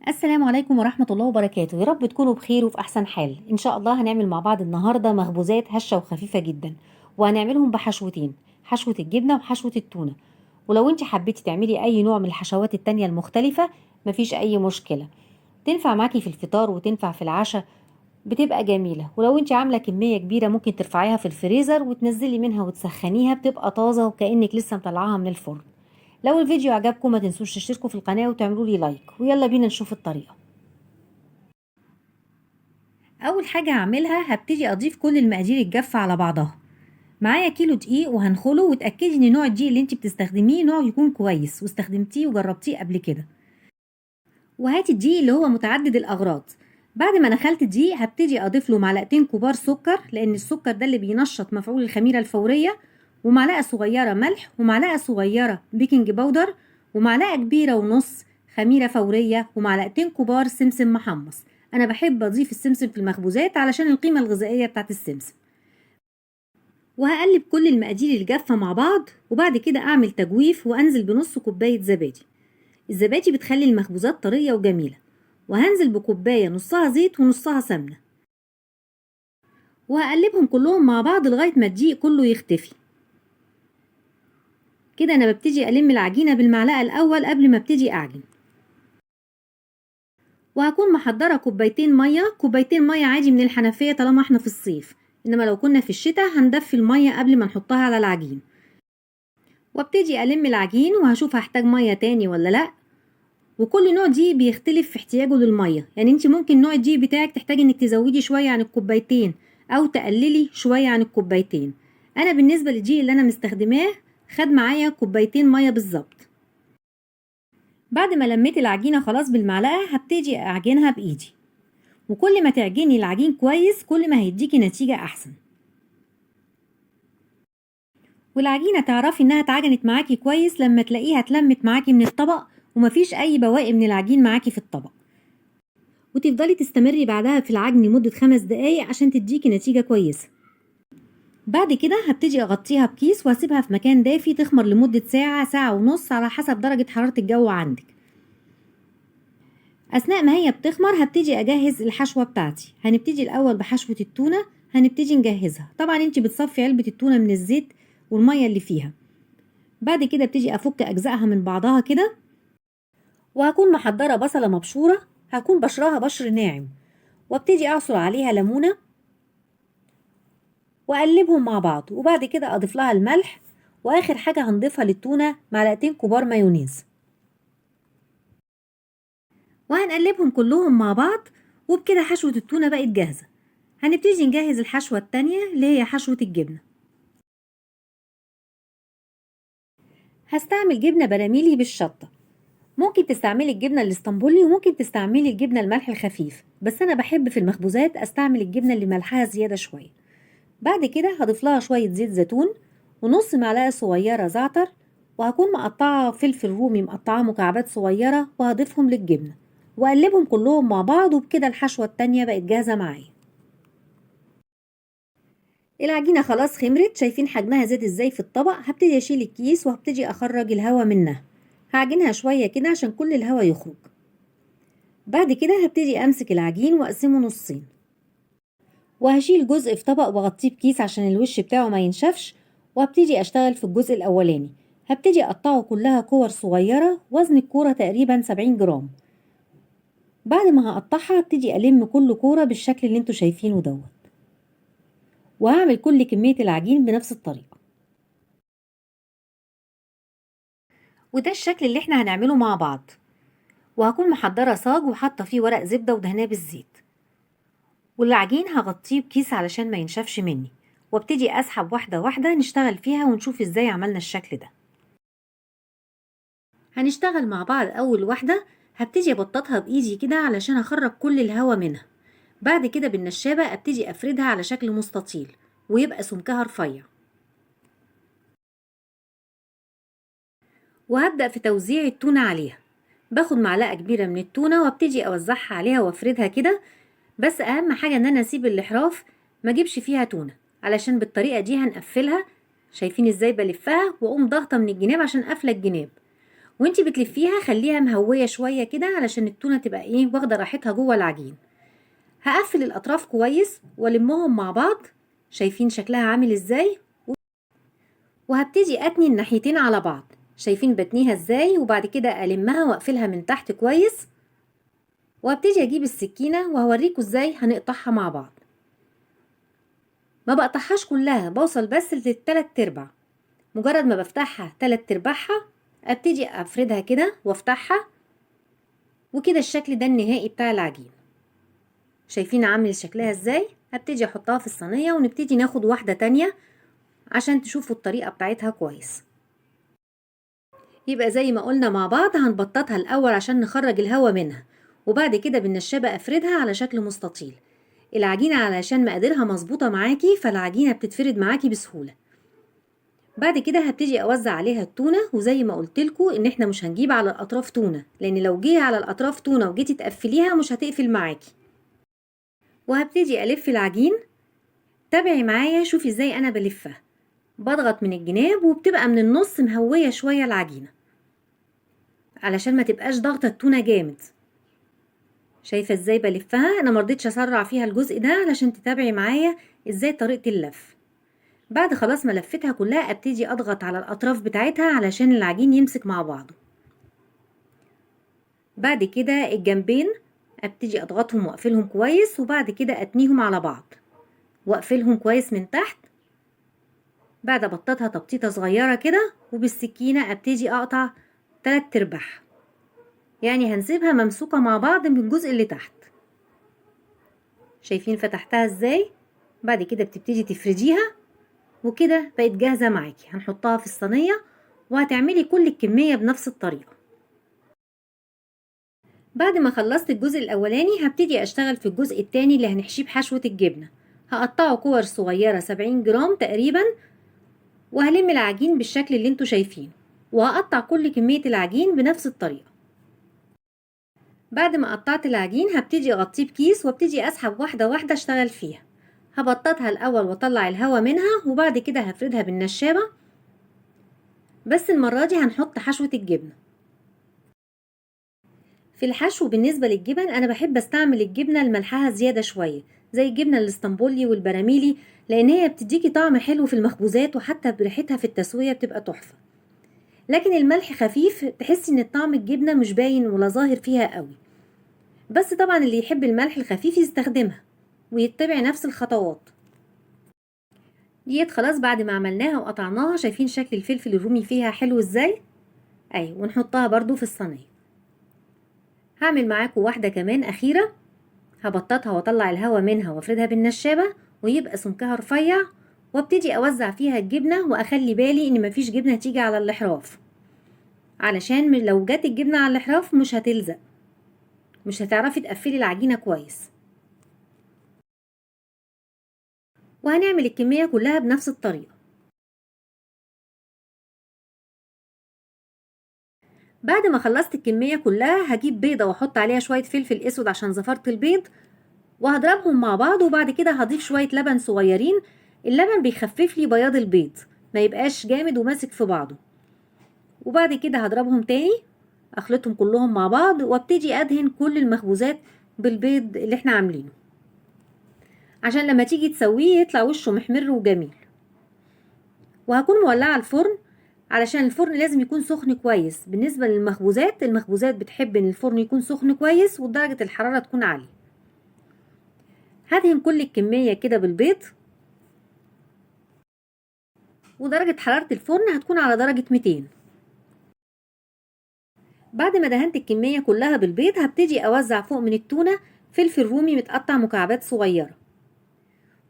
السلام عليكم ورحمة الله وبركاته. يا رب تكونوا بخير وفي أحسن حال. إن شاء الله هنعمل مع بعض النهاردة مخبوزات هشة وخفيفة جدا، وهنعملهم بحشوتين، حشوة الجبنة وحشوة التونة. ولو انت حبيتي تعملي أي نوع من الحشوات التانية المختلفة مفيش أي مشكلة، تنفع معاكي في الفطار وتنفع في العشاء، بتبقى جميلة. ولو انت عاملة كمية كبيرة ممكن ترفعيها في الفريزر وتنزلي منها وتسخنيها، بتبقى طازة وكأنك لسه مطلعاها من الفرن. لو الفيديو عجبكم ما تنسوش تشتركوا في القناة وتعملوا لي لايك، ويلا بينا نشوف الطريقة. اول حاجه هعملها هبتدي اضيف كل المقادير الجافه على بعضها. معايا كيلو دقيق وهنخله، وتاكدي ان نوع الدقيق اللي انت بتستخدميه نوع يكون كويس واستخدمتيه وجربتيه قبل كده. وهاتي الدقيق اللي هو متعدد الاغراض. بعد ما نخلت الدقيق هبتدي اضيف له معلقتين كبار سكر، لان السكر ده اللي بينشط مفعول الخميره الفوريه، ومعلقه صغيره ملح، ومعلقه صغيره بيكنج باودر، ومعلقه كبيره ونص خميره فوريه، ومعلقتين كبار سمسم محمص. انا بحب اضيف السمسم في المخبوزات علشان القيمه الغذائيه بتاعت السمسم. وهقلب كل المقادير الجافه مع بعض، وبعد كده اعمل تجويف وانزل بنص كوبايه زبادي. الزبادي بتخلي المخبوزات طريه وجميله. وهنزل بكوبايه نصها زيت ونصها سمنه، وهقلبهم كلهم مع بعض لغايه ما الدقيق كله يختفي. كده انا ببتدي الم العجينه بالمعلقه الاول قبل ما ابتدي اعجن. وهكون محضره كوبايتين ميه عادي من الحنفيه طالما احنا في الصيف، انما لو كنا في الشتاء هندفي الميه قبل ما نحطها على العجين. وابتدي الم العجين وهشوف هحتاج ميه تاني ولا لا. وكل نوع دي بيختلف في احتياجه للميه، يعني انت ممكن نوع الدقيق بتاعك تحتاجي انك تزودي شويه عن الكوبايتين او تقللي شويه عن الكوبايتين. انا بالنسبه للدقيق اللي انا مستخدماه خد معايا كوبايتين ميه بالظبط. بعد ما لميت العجينه خلاص بالمعلقه هبتدي اعجنها بايدي، وكل ما تعجني العجين كويس كل ما هيديكي نتيجه احسن. والعجينه تعرفي انها اتعجنت معاكي كويس لما تلاقيها اتلمت معاكي من الطبق ومفيش اي بواقي من العجين معاكي في الطبق. وتفضلي تستمري بعدها في العجن لمدة 5 دقايق عشان تديكي نتيجة كويسة. بعد كده هبتدي اغطيها بكيس وهسيبها في مكان دافي تخمر لمدة ساعة، ساعة ونص، على حسب درجة حرارة الجو عندك. اثناء ما هي بتخمر هبتدي اجهز الحشوة بتاعتي. هنبتدي الاول بحشوة التونة، هنبتدي نجهزها. طبعا انت بتصفي علبة التونة من الزيت والمية اللي فيها. بعد كده ابتدي افك اجزائها من بعضها كده. وهكون محضرة بصلة مبشورة، هكون بشراها بشر ناعم، وابتدي اعصر عليها ليمونة واقلبهم مع بعض. وبعد كده اضيف لها الملح، واخر حاجه هنضيفها للتونه معلقتين كبار مايونيز، وهنقلبهم كلهم مع بعض. وبكده حشوه التونه بقت جاهزه. هنبتدي نجهز الحشوه التانية اللي هي حشوه الجبنه. هستعمل جبنه براميلي بالشطه. ممكن تستعملي الجبنه الاسطنبولي وممكن تستعملي الجبنه الملح الخفيف، بس انا بحب في المخبوزات استعمل الجبنه اللي ملحها زياده شويه. بعد كده هضيف لها شويه زيت زيتون ونص معلقه صغيره زعتر، وهكون مقطعه فلفل رومي مقطعه مكعبات صغيره وهضيفهم للجبنه، واقلبهم كلهم مع بعض. وبكده الحشوه التانية بقت جاهزه معايا. العجينه خلاص خمرت، شايفين حجمها زاد ازاي في الطبق. هبتدي اشيل الكيس وهبتدي اخرج الهواء منها. هعجنها شويه كده عشان كل الهواء يخرج. بعد كده هبتدي امسك العجين واقسمه نصين، وهشيل جزء في طبق واغطيه بكيس عشان الوش بتاعه ما ينشفش. وهبتدي اشتغل في الجزء الاولاني. هبتدي اقطعه كلها كور صغيرة، وزن الكورة تقريبا 70 جرام. بعد ما هقطعها هبتدي الم كل كورة بالشكل اللي انتوا شايفينه دوت. وهعمل كل كمية العجين بنفس الطريقة. وده الشكل اللي احنا هنعمله مع بعض. وهكون محضرة صاج وحاطة فيه ورق زبدة ودهناه بالزيت. والعجين هغطيه بكيس علشان ما ينشفش مني، وابتدي اسحب واحدة واحدة نشتغل فيها ونشوف ازاي عملنا الشكل ده. هنشتغل مع بعض. اول واحدة هبتدي ابططها بايدي كده علشان اخرج كل الهواء منها. بعد كده بالنشابة ابتدي افردها على شكل مستطيل ويبقى سمكها رفيع. وهبدأ في توزيع التونة عليها. باخد معلقة كبيرة من التونة وابتدي اوزعها عليها وافردها كده. بس اهم حاجة ان انا اسيب الاحراف ما اجيبش فيها تونة، علشان بالطريقة دي هنقفلها. شايفين ازاي بلفها واقوم ضغطة من الجناب عشان قافلة الجناب. وانتي بتلفيها خليها مهوية شوية كده علشان التونة تبقى واخدة راحتها جوه العجين. هقفل الاطراف كويس والمهم مع بعض. شايفين شكلها عامل ازاي؟ وهبتدي اتني الناحيتين على بعض. شايفين بتنيها ازاي؟ وبعد كده المها واقفلها من تحت كويس. وهبتدي اجيب السكينة وهوريكم ازاي هنقطعها مع بعض. ما بقطعهاش كلها، بوصل بس للتلات ارباع. مجرد ما بفتحها تلات ارباعها ابتدي افردها كده وافتحها، وكده الشكل ده النهائي بتاع العجين. شايفين عامل شكلها ازاي؟ هبتدي احطها في الصينية ونبتدي ناخد واحدة تانية عشان تشوفوا الطريقة بتاعتها كويس. يبقى زي ما قلنا مع بعض هنبططها الاول عشان نخرج الهواء منها، وبعد كده بالنشابة افردها على شكل مستطيل. العجينة علشان مقاديرها مظبوطة معاكي فالعجينة بتتفرد معاكي بسهولة. بعد كده هبتدي اوزع عليها التونة، وزي ما قلتلكوا ان احنا مش هنجيب على الاطراف تونة، لان لو جه على الاطراف تونة وجيتي تقفليها مش هتقفل معاكي. وهبتدي الف العجين. تابعي معايا شوفي ازاي انا بلفها. بضغط من الجناب وبتبقى من النص مهوية شوية العجينة علشان ما تبقاش ضغطة التونة جامد. شايفة ازاي بلفها؟ انا مرضيتش اسرع فيها الجزء ده علشان تتابعي معايا ازاي طريقة اللف. بعد خلاص ما لفتها كلها ابتدي اضغط على الاطراف بتاعتها علشان العجين يمسك مع بعضه. بعد كده الجنبين ابتدي اضغطهم واقفلهم كويس، وبعد كده اتنيهم على بعض واقفلهم كويس من تحت. بعد ابططها تبطيطه صغيره كده، وبالسكينه ابتدي اقطع تلات ارباع، يعني هنسيبها ممسوكه مع بعض من الجزء اللي تحت. شايفين فتحتها ازاي؟ بعد كده بتبتدي تفرديها، وكده بقت جاهزه معاكي. هنحطها في الصينيه وهتعملي كل الكميه بنفس الطريقه. بعد ما خلصت الجزء الاولاني هبتدي اشتغل في الجزء التاني اللي هنحشيه بحشوه الجبنه. هقطعه كور صغيره 70 جرام تقريبا، وهلم العجين بالشكل اللي انتوا شايفينه، وهقطع كل كميه العجين بنفس الطريقه. بعد ما قطعت العجين هبتدي اغطيه بكيس وابتدي اسحب واحده واحده اشتغل فيها. هبططها الاول واطلع الهواء منها، وبعد كده هفردها بالنشابه. بس المره دي هنحط حشوه الجبنه. في الحشو بالنسبه للجبن انا بحب استعمل الجبنه الملحها زياده شويه، زي الجبنه الاسطنبولي والبراميلي، لان هي بتديكي طعم حلو في المخبوزات، وحتى بريحتها في التسويه بتبقى تحفه. لكن الملح خفيف تحسي ان طعم الجبنه مش باين ولا ظاهر فيها قوي. بس طبعا اللي يحب الملح الخفيف يستخدمها ويتبع نفس الخطوات ديت. خلاص بعد ما عملناها وقطعناها شايفين شكل الفلفل الرومي فيها حلو ازاي؟ ايوه، ونحطها برضو في الصينيه. هعمل معاكم واحده كمان اخيره. هبططها واطلع الهواء منها وافردها بالنشابه ويبقى سمكها رفيع، وابتدي اوزع فيها الجبنه، واخلي بالي ان مفيش جبنه تيجي على الاحراف، علشان لو جت الجبنه على الاحراف مش هتلزق، مش هتعرفي تقفلي العجينه كويس. وهنعمل الكميه كلها بنفس الطريقه. بعد ما خلصت الكميه كلها هجيب بيضه واحط عليها شويه فلفل اسود عشان زفرت البيض، وهضربهم مع بعض، وبعد كده هضيف شويه لبن صغيرين. اللبن بيخفف لي بياض البيض، ما يبقاش جامد وماسك في بعضه. وبعد كده هضربهم تاني، اخلطهم كلهم مع بعض، وابتدي ادهن كل المخبوزات بالبيض اللي احنا عاملينه، عشان لما تيجي تسويه يطلع وشه محمر وجميل. وهكون مولعه الفرن، علشان الفرن لازم يكون سخن كويس. بالنسبه للمخبوزات، المخبوزات بتحب ان الفرن يكون سخن كويس ودرجه الحراره تكون عاليه. هدهن كل الكميه كده بالبيض، ودرجه حراره الفرن هتكون على درجه 200. بعد ما دهنت الكميه كلها بالبيض هبتدي اوزع فوق من التونه فلفل رومي متقطع مكعبات صغيره.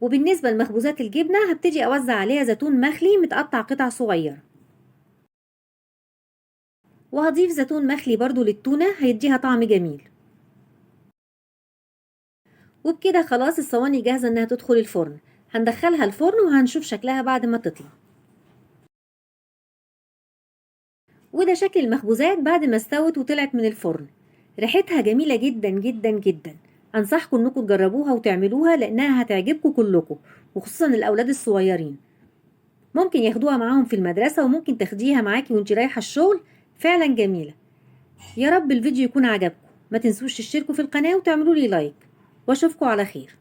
وبالنسبه لمخبوزات الجبنه هبتدي اوزع عليها زيتون مخلي متقطع قطع صغيره، وهضيف زيتون مخلي برضو للتونه هيديها طعم جميل. وبكده خلاص الصواني جاهزه انها تدخل الفرن. هندخلها الفرن وهنشوف شكلها بعد ما تطلع. وده شكل المخبوزات بعد ما استوت وطلعت من الفرن. ريحتها جميله جدا جدا جدا. انصحكم انكم تجربوها وتعملوها لانها هتعجبكم كلكم، وخصوصا الاولاد الصغيرين. ممكن ياخدوها معاهم في المدرسه، وممكن تاخديها معاكي وانت رايحه الشغل فعلا جميلة. يا رب الفيديو يكون عجبكم، ما تنسوش تشتركوا في القناة وتعملوا لي لايك، واشوفكم على خير.